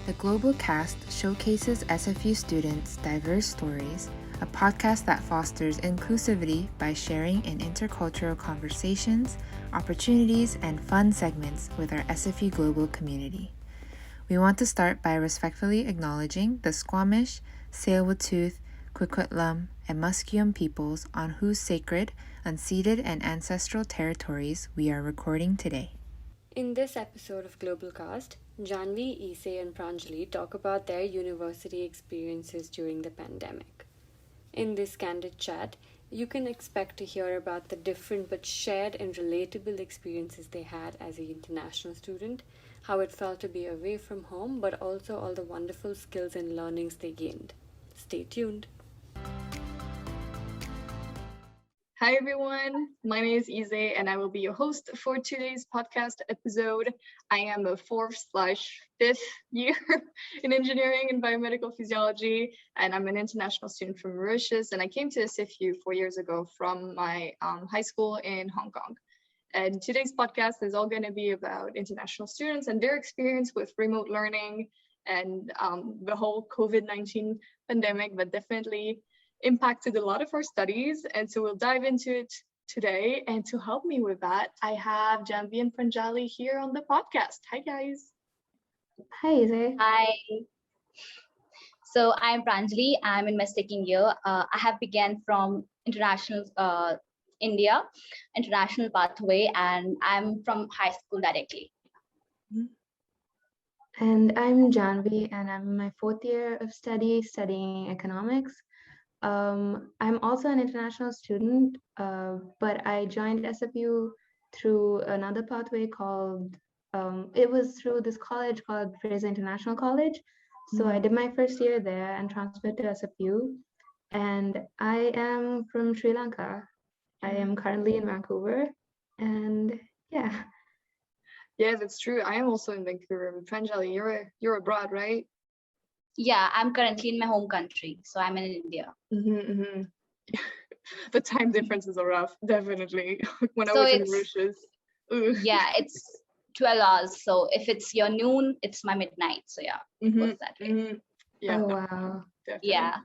The GlobalCast showcases SFU students' diverse stories, a podcast that fosters inclusivity by sharing in intercultural conversations, opportunities, and fun segments with our SFU Global community. We want to start by respectfully acknowledging the Squamish, Tsleil-Waututh, Kwikwetlem, and Musqueam peoples on whose sacred, unceded, and ancestral territories we are recording today. In this episode of GlobalCast, Jhanvi, Yse and Pranjali talk about their university experiences during the pandemic. In this candid chat, you can expect to hear about the different but shared and relatable experiences they had as an international student, how it felt to be away from home, but also all the wonderful skills and learnings they gained. Stay tuned. Hi everyone, my name is Yse and I will be your host for today's podcast episode. I am a 4/5 year in engineering and biomedical physiology, and I'm an international student from Mauritius, and I came to SFU 4 years ago from my high school in Hong Kong. And today's podcast is all going to be about international students and their experience with remote learning and the whole COVID-19 pandemic, but definitely impacted a lot of our studies, and so we'll dive into it today. And to help me with that, I have Jhanvi and Pranjali here on the podcast. Hi guys. Hi, Yse. Hi. So I'm Pranjali. I'm in my second year. I have began from international India, international pathway, and I'm from high school directly. And I'm Jhanvi, and I'm in my 4th year of studying economics. I'm also an international student, but I joined SFU through another pathway called, it was through this college called Fraser International College. So I did my first year there and transferred to SFU. And I am from Sri Lanka. I am currently in Vancouver, and yeah. Yeah, that's true. I am also in Vancouver. Pranjali, you're abroad, right? Yeah, I'm currently in my home country, so I'm in India. The time differences are rough, definitely. When So I was in Mauritius. Yeah, it's 12 hours. So if it's your noon, it's my midnight. So yeah, it was that way. Yeah. Oh, wow. Definitely. Yeah.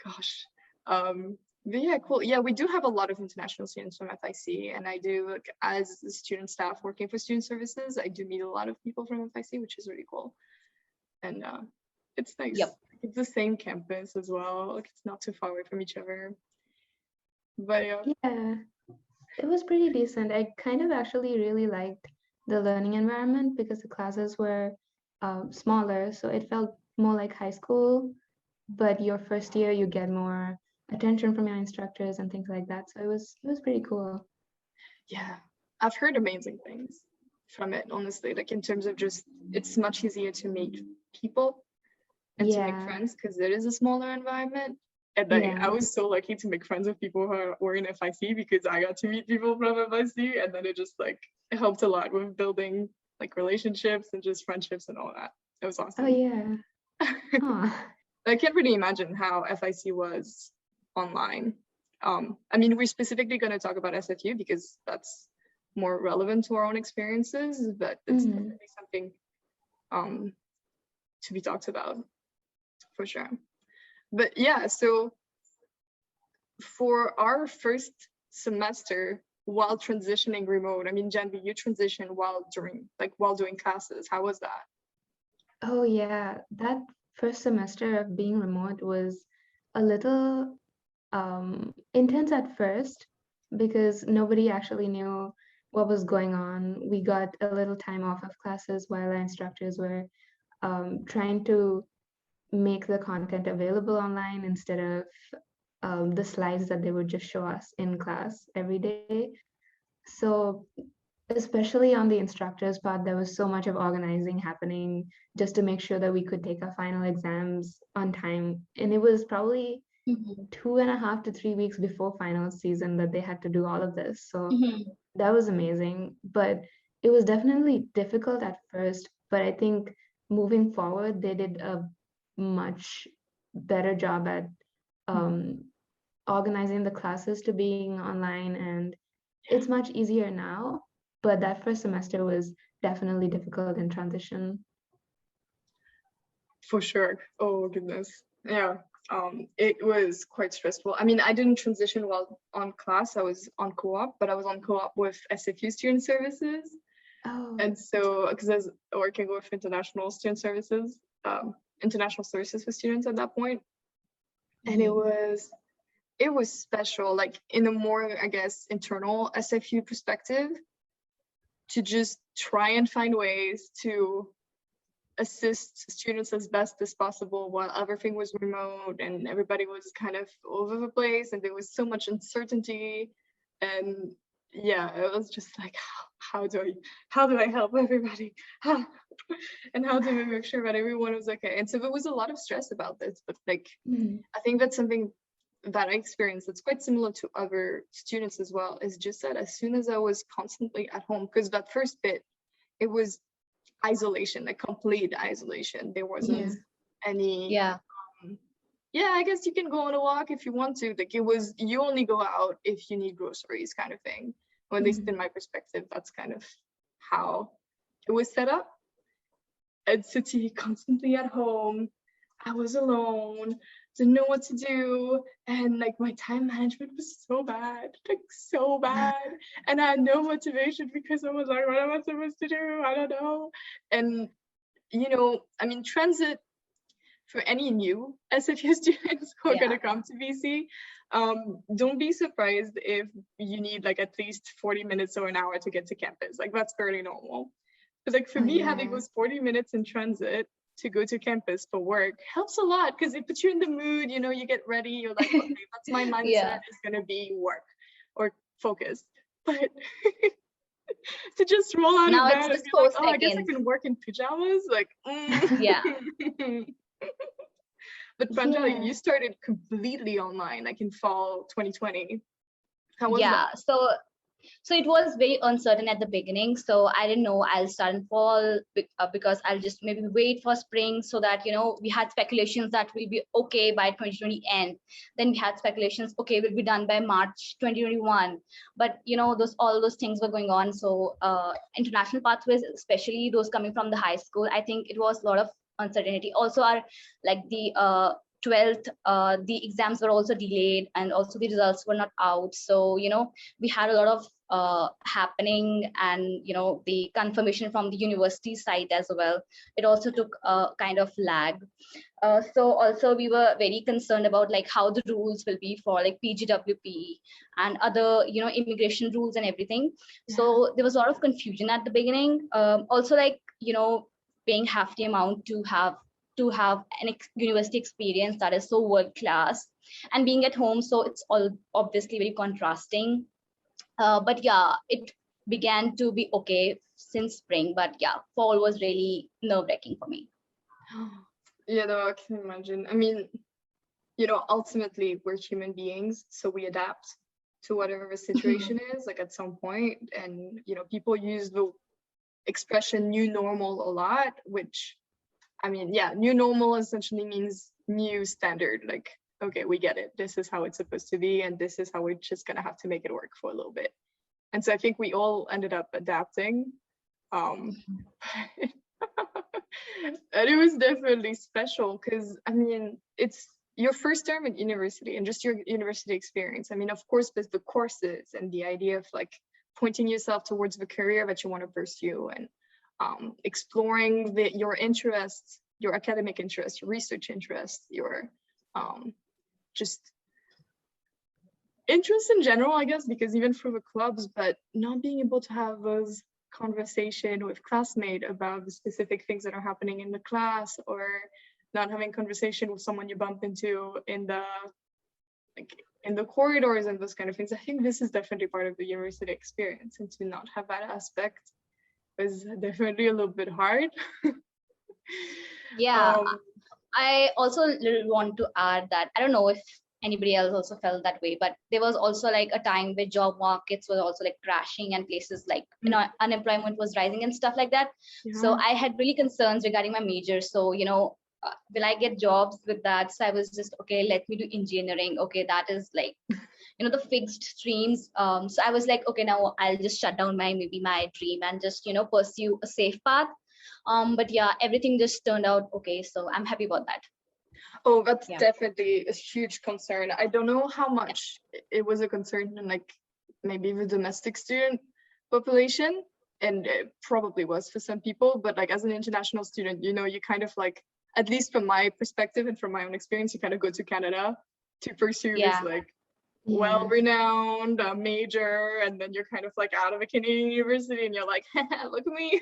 Gosh. But yeah, cool. Yeah, we do have a lot of international students from FIC, and I do, like, as the student staff working for student services, I do meet a lot of people from FIC, which is really cool. And it's nice. Yep. It's the same campus as well. Like, it's not too far away from each other. But yeah, it was pretty decent. I kind of actually really liked the learning environment because the classes were smaller, so it felt more like high school. But your first year, you get more attention from your instructors and things like that. So it was pretty cool. Yeah, I've heard amazing things from it, honestly. Like, in terms of just, it's much easier to meet people and to make friends because it is a smaller environment. And I was so lucky to make friends with people who were in FIC because I got to meet people from FIC, and then it just, like, it helped a lot with building, like, relationships and just friendships and all that. It was awesome. Oh yeah. I can't really imagine how FIC was online. I mean, we're specifically going to talk about SFU because that's more relevant to our own experiences, but it's definitely something to be talked about for sure. But yeah, so for our first semester while transitioning remote, I mean, Jhanvi, you transitioned while doing classes. How was that? Oh yeah, that first semester of being remote was a little intense at first because nobody actually knew what was going on. We got a little time off of classes while our instructors were trying to make the content available online instead of the slides that they would just show us in class every day. So especially on the instructors part, there was so much of organizing happening just to make sure that we could take our final exams on time. And it was probably 2.5 to 3 weeks before final season that they had to do all of this. So that was amazing. But it was definitely difficult at first. But I think moving forward, they did a much better job at organizing the classes to being online, and it's much easier now. But that first semester was definitely difficult in transition. For sure. Oh goodness. Yeah. It was quite stressful. I mean, I didn't transition while on class. I was on co-op, but I was on co-op with SFU student services. Oh, And so, because I was working with international student services, international services for students at that point, and it was special, like in a more, I guess, internal SFU perspective, to just try and find ways to assist students as best as possible while everything was remote and everybody was kind of all over the place and there was so much uncertainty. And yeah, it was just like, how do I help everybody? And how do we make sure that everyone was okay? And so there was a lot of stress about this, but like, I think that's something that I experienced that's quite similar to other students as well, is just that as soon as I was constantly at home, because that first bit, it was isolation, like complete isolation. There wasn't any Yeah. I guess you can go on a walk if you want to. Like, it was, you only go out if you need groceries kind of thing. Or at least in my perspective, that's kind of how it was set up. And so to be constantly at home, I was alone, didn't know what to do, and like my time management was so bad, like so bad. And I had no motivation because I was like, what am I supposed to do? I don't know. And you know, I mean, transit, for any new SFU students who are gonna come to BC, don't be surprised if you need like at least 40 minutes or an hour to get to campus. Like, that's fairly normal. But like for me, having those 40 minutes in transit to go to campus for work helps a lot, because it puts you in the mood, you know, you get ready, you're like, okay, that's my mindset, is gonna be work or focus. But to just roll out Now of it's bed and just be 4 like, oh, I guess I seconds. can work in pajamas, like Yeah. But Pranjali, you started completely online, like in fall 2020. How was that? So it was very uncertain at the beginning. So I didn't know I'll start in fall because I'll just maybe wait for spring, so that, you know, we had speculations that we'll be okay by 2020 end. Then we had speculations, okay, we'll be done by March 2021. But, you know, all those things were going on. So international pathways, especially those coming from the high school, I think it was a lot of uncertainty. Also, our like the 12th, the exams were also delayed, and also the results were not out. So, you know, we had a lot of happening, and, you know, the confirmation from the university side as well, it also took a kind of lag. So also we were very concerned about like how the rules will be for like PGWP and other, you know, immigration rules and everything. So there was a lot of confusion at the beginning. Also, like, you know, paying half the amount to have an university experience that is so world class, and being at home, so it's all obviously very contrasting. But yeah, it began to be okay since spring, but yeah, fall was really nerve-wracking for me. Yeah, no, I can imagine. I mean, you know, ultimately we're human beings, so we adapt to whatever the situation is, like at some point. And, you know, people use the expression new normal a lot, which, I mean, yeah, new normal essentially means new standard. Like, okay, we get it. This is how it's supposed to be, and this is how we're just gonna have to make it work for a little bit. And so I think we all ended up adapting. And it was definitely special because, I mean, it's your first term at university and just your university experience. I mean, of course, there's the courses and the idea of like pointing yourself towards the career that you want to pursue, and exploring your interests, your academic interests, your research interests, your just interests in general, I guess, because even for the clubs, but not being able to have those conversation with classmates about the specific things that are happening in the class, or not having conversation with someone you bump into in the corridors and those kind of things. I think this is definitely part of the university experience, and to not have that aspect was definitely a little bit hard. Yeah, I also want to add that I don't know if anybody else also felt that way, but there was also like a time where job markets were also like crashing, and places like, you know, unemployment was rising and stuff like that. So I had really concerns regarding my major. So, you know, will I get jobs with that? So I was just, okay, let me do engineering. Okay, that is like, you know, the fixed streams. So I was like, okay, now I'll just shut down my dream and just, you know, pursue a safe path. But yeah, everything just turned out okay, so I'm happy about that. Oh, that's Yeah. definitely a huge concern. I don't know how much it was a concern in like maybe the domestic student population, and it probably was for some people, but like as an international student, you know, you kind of like, at least from my perspective and from my own experience, you kind of go to Canada to pursue this Yeah. like Yeah. well-renowned major, and then you're kind of like out of a Canadian university and you're like, look at me,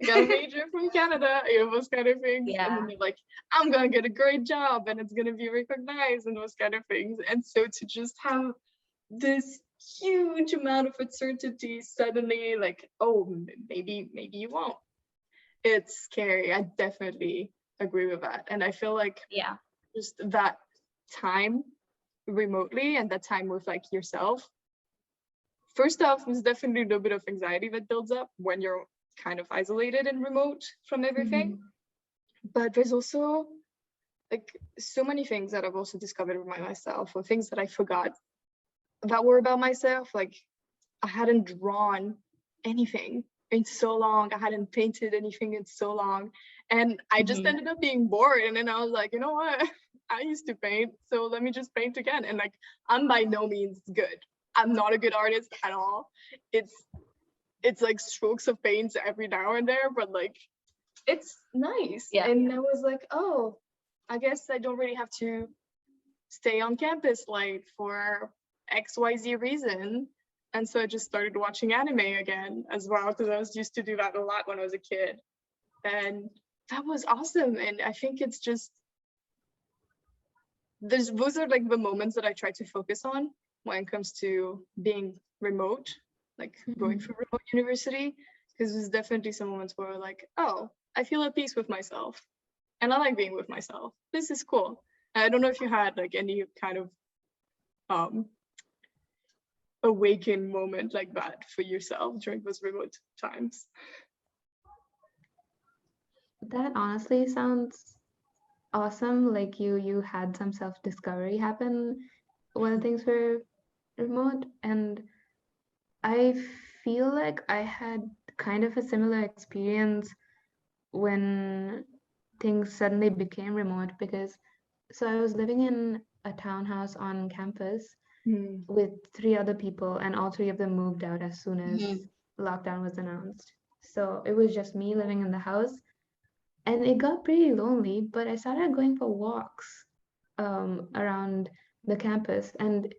I got a major from Canada, you know, those kind of things. And Yeah. then you're like, I'm gonna get a great job and it's gonna be recognized and those kind of things. And so to just have this huge amount of uncertainty suddenly, like, oh, maybe you won't, it's scary. I definitely agree with that. And I feel like Yeah. just that time remotely and that time with like yourself, first off, there's definitely a little bit of anxiety that builds up when you're kind of isolated and remote from everything. But there's also like so many things that I've also discovered about myself, or things that I forgot that were about myself. Like I hadn't drawn anything in so long, I hadn't painted anything in so long, and I just ended up being bored. And then I was like, you know what, I used to paint, so let me just paint again. And like, I'm by no means good, I'm not a good artist at all. It's like strokes of paint every now and there, but like it's nice. Yeah. And I was like, oh, I guess I don't really have to stay on campus like for XYZ reason. And so I just started watching anime again as well, because I was used to do that a lot when I was a kid. And that was awesome. And I think it's just, those are like the moments that I try to focus on when it comes to being remote, like going for remote university, because there's definitely some moments where like, oh, I feel at peace with myself and I like being with myself. This is cool. And I don't know if you had like any kind of awaken moment like that for yourself during those remote times. That honestly sounds awesome. Like you had some self-discovery happen when things were remote, and I feel like I had kind of a similar experience when things suddenly became remote, because so I was living in a townhouse on campus with 3 other people, and all 3 of them moved out as soon as lockdown was announced. So it was just me living in the house, and it got pretty lonely, but I started going for walks around the campus. And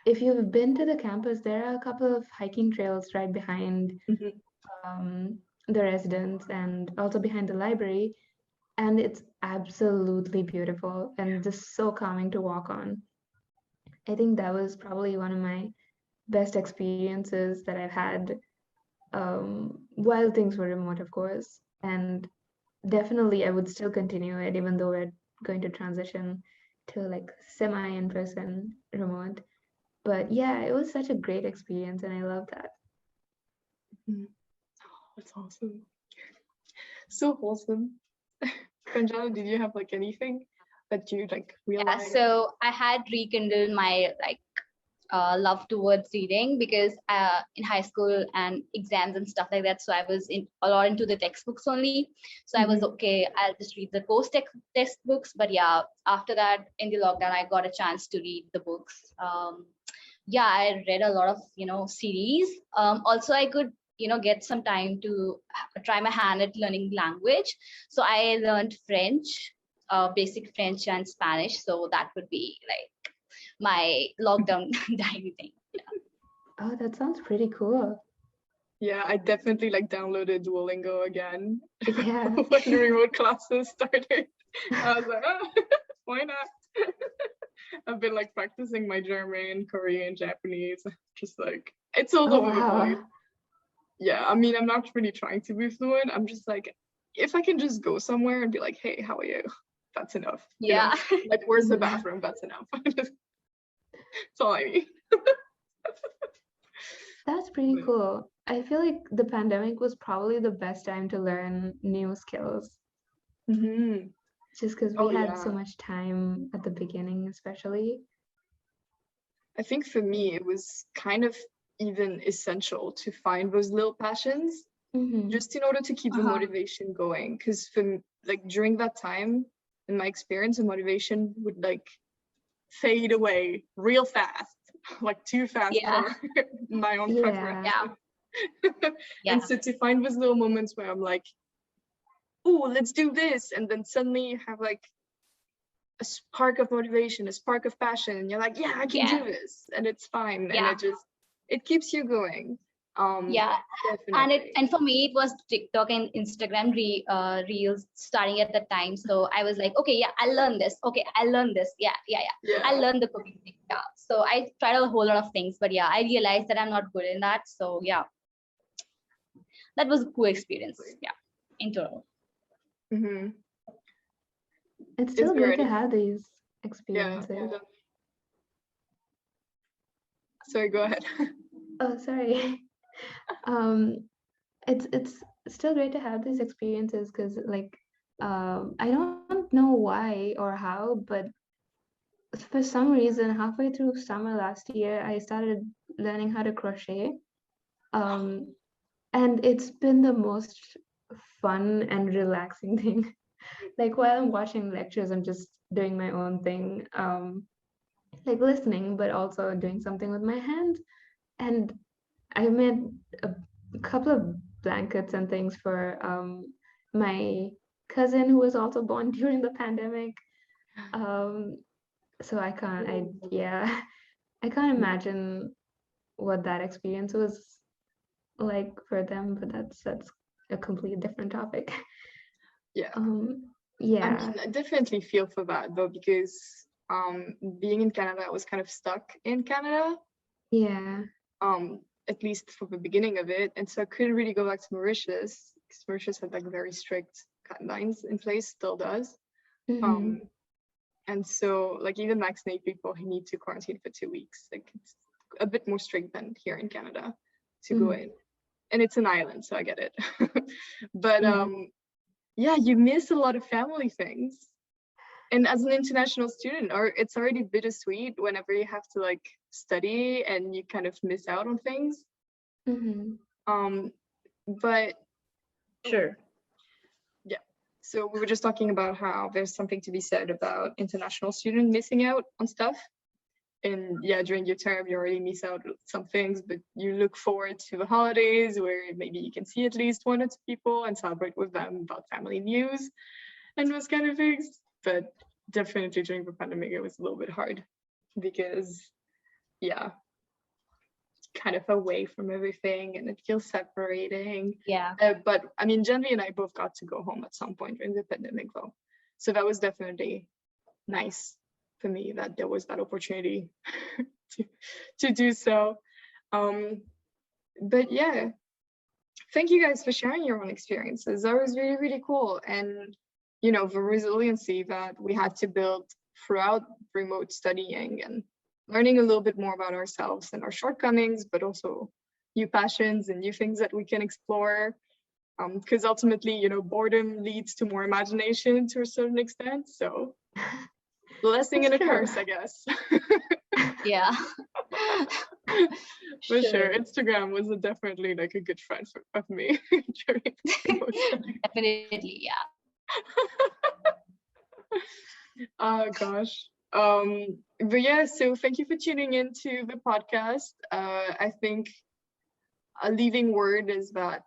if you've been to the campus, there are a couple of hiking trails right behind the residence and also behind the library. And it's absolutely beautiful and just so calming to walk on. I think that was probably one of my best experiences that I've had while things were remote, of course. And definitely, I would still continue it, even though we're going to transition to like semi in person remote. But yeah, it was such a great experience, and I love that. That's awesome. So wholesome. Pranjali, did you have like anything that you like realized? Yeah, so I had rekindled my like love towards reading, because in high school and exams and stuff like that, so I was a lot into the textbooks only. So I was okay, I'll just read the post textbooks. But yeah, after that, in the lockdown, I got a chance to read the books. Yeah, I read a lot of series. Also, I could get some time to try my hand at learning language. So I learned French, basic French and Spanish. So that would be like my lockdown diary thing. Yeah. Oh, that sounds pretty cool. Yeah, I definitely like downloaded Duolingo again Yeah. when the remote classes started. I was like, oh, why not? I've been like practicing my German, Korean, Japanese, just like it's all over the place. Yeah, I mean, I'm not really trying to be fluent. I'm just like, if I can just go somewhere and be like, hey, how are you? That's enough. Yeah. Like, where's the bathroom? That's enough. That's all I need. That's pretty cool. I feel like the pandemic was probably the best time to learn new skills. Just because we had so much time at the beginning, especially. I think for me, it was kind of even essential to find those little passions just in order to keep the motivation going. Because like during that time, in my experience, the motivation would like fade away real fast, like too fast for my own preference. And so to find those little moments where I'm like, oh, let's do this, and then suddenly you have like a spark of motivation, a spark of passion, and you're like, yeah, I can do this, and it's fine, and it keeps you going. Definitely. And for me it was TikTok and Instagram reels starting at the time. So I was like, okay, I'll learn this. Okay, I'll learn this. I'll learn the cooking thing. So I tried a whole lot of things, but I realized that I'm not good in that. So that was a cool experience. In total. It's still great to have these experiences. Sorry, go ahead. Oh, sorry. It's still great to have these experiences because like I don't know why or how, but for some reason halfway through summer last year I started learning how to crochet. And it's been the most fun and relaxing thing. Like while I'm watching lectures, I'm just doing my own thing, like listening, but also doing something with my hand. And I made a couple of blankets and things for my cousin who was also born during the pandemic. So I can't imagine what that experience was like for them, but that's a completely different topic. I mean, I definitely feel for that though, because being in Canada, I was kind of stuck in Canada. At least for the beginning of it, and so I couldn't really go back to Mauritius because Mauritius had like very strict guidelines in place, still does. And so like even vaccinated people who need to quarantine for 2 weeks, like it's a bit more strict than here in Canada to go in, and it's an island, so I get it. But you miss a lot of family things, and as an international student, or it's already bittersweet whenever you have to like study and you kind of miss out on things. But so we were just talking about how there's something to be said about international students missing out on stuff. And during your term you already miss out on some things, but you look forward to the holidays where maybe you can see at least 1 or 2 people and celebrate with them about family news and those kind of things. But definitely during the pandemic it was a little bit hard because kind of away from everything and it feels separating. But I mean, Jhanvi and I both got to go home at some point during the pandemic though, so that was definitely nice for me that there was that opportunity to do so. But thank you guys for sharing your own experiences. That was really, really cool. And the resiliency that we had to build throughout remote studying and learning a little bit more about ourselves and our shortcomings, but also new passions and new things that we can explore. Because ultimately, boredom leads to more imagination to a certain extent. So blessing and a curse, I guess. For sure. Instagram was definitely like a good friend of me. Definitely, Oh gosh. But so thank you for tuning into the podcast. I think a leaving word is that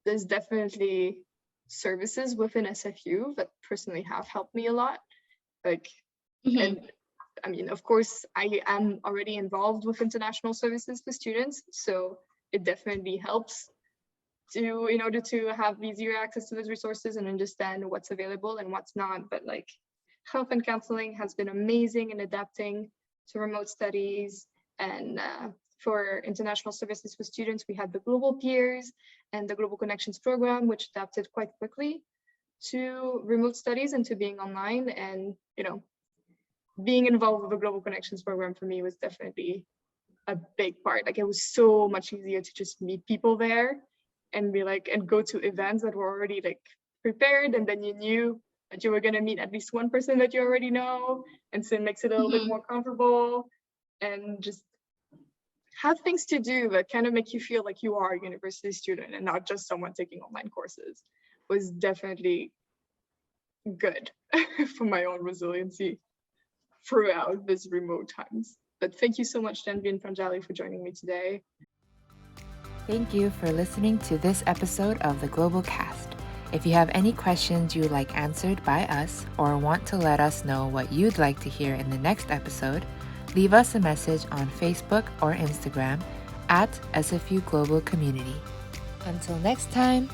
there's definitely services within SFU that personally have helped me a lot. Like, and I mean, of course, I am already involved with international services for students, so it definitely helps in order to have easier access to those resources and understand what's available and what's not. But like, health and counseling has been amazing in adapting to remote studies. And for international services for students, we had the Global Peers and the Global Connections program, which adapted quite quickly to remote studies and to being online. And being involved with the Global Connections program for me was definitely a big part. Like, it was so much easier to just meet people there and be like, and go to events that were already like prepared, and then you knew that you were going to meet at least one person that you already know, and so it makes it a little bit more comfortable. And just have things to do that kind of make you feel like you are a university student and not just someone taking online courses was definitely good for my own resiliency throughout these remote times. But thank you so much, Jhanvi and Pranjali, for joining me today. Thank you for listening to this episode of the GlobalCast. If you have any questions you would like answered by us or want to let us know what you'd like to hear in the next episode, leave us a message on Facebook or Instagram at SFU Global Community. Until next time,